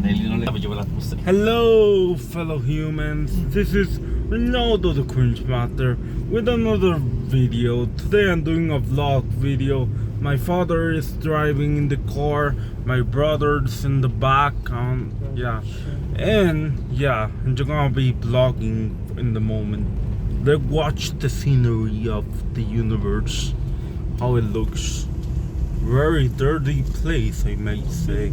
Hello, fellow humans. This is Ronaldo the Cringe Master with another video. Today I'm doing a vlog video. My father is driving in the car. My brother's in the back. I'm just gonna be vlogging in the moment. Let's watch the scenery of the universe, how it looks. Very dirty place, I might say,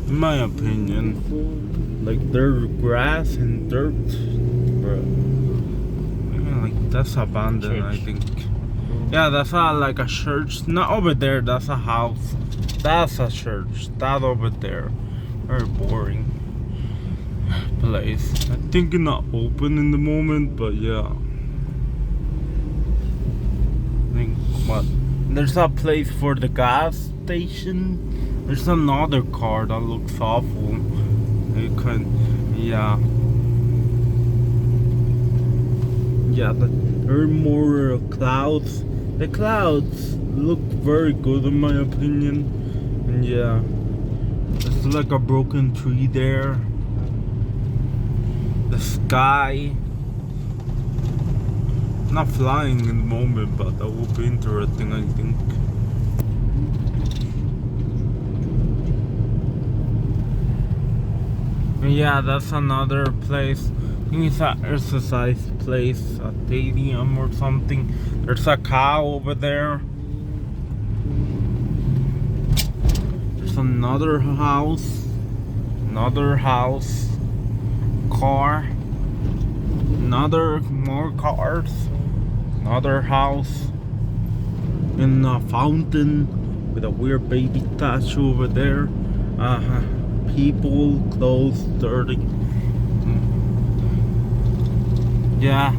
in my opinion. Like there's grass and dirt, bro. Yeah, like that's abandoned, church. I think. Yeah, that's like a church. Not over there. That's a house. That's a church. That over there. Very boring place. I think it's not open in the moment, but yeah. I think what? There's a place for the gas station. There's another car that looks awful. You can, yeah. There are more clouds. The clouds look very good in my opinion. And yeah, there's like a broken tree there. The sky. Not flying in the moment, but that would be interesting, I think. Yeah, that's another place. I think it's an exercise place, a stadium or something. There's a cow over there. There's another house. Car. More cars. Another house. And a fountain with a weird baby statue over there. People, clothes, dirty. Yeah.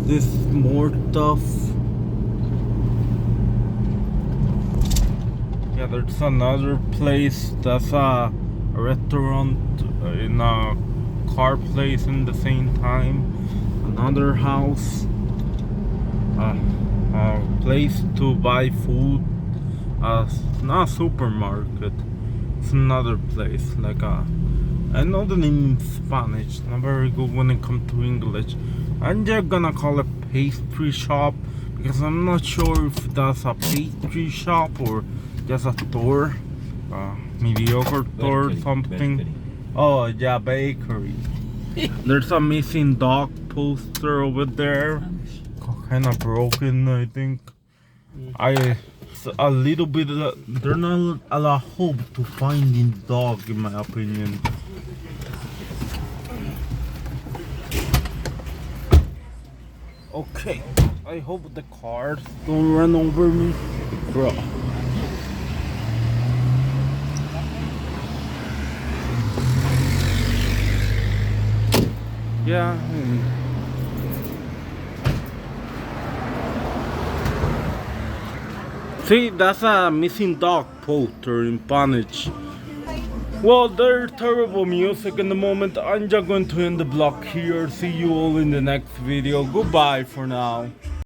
This more stuff. Yeah, there's another place that's a restaurant in a car place in the same time. Another house. A place to buy food. Not a supermarket. It's another place. Like a, I know the name in Spanish. Not very good when it comes to English. I'm just gonna call it pastry shop because I'm not sure if that's a pastry shop or just a store, mediocre store or something. Bakery. Oh yeah, bakery. There's a missing dog poster over there. Kind of broken, I think. A little bit. There's not a lot of hope to finding dog, in my opinion. Okay, I hope the cars don't run over me, bro. Yeah. See, that's a missing dog poster in Spanish. Well, there's terrible music in the moment. I'm just going to end the vlog here. See you all in the next video. Goodbye for now.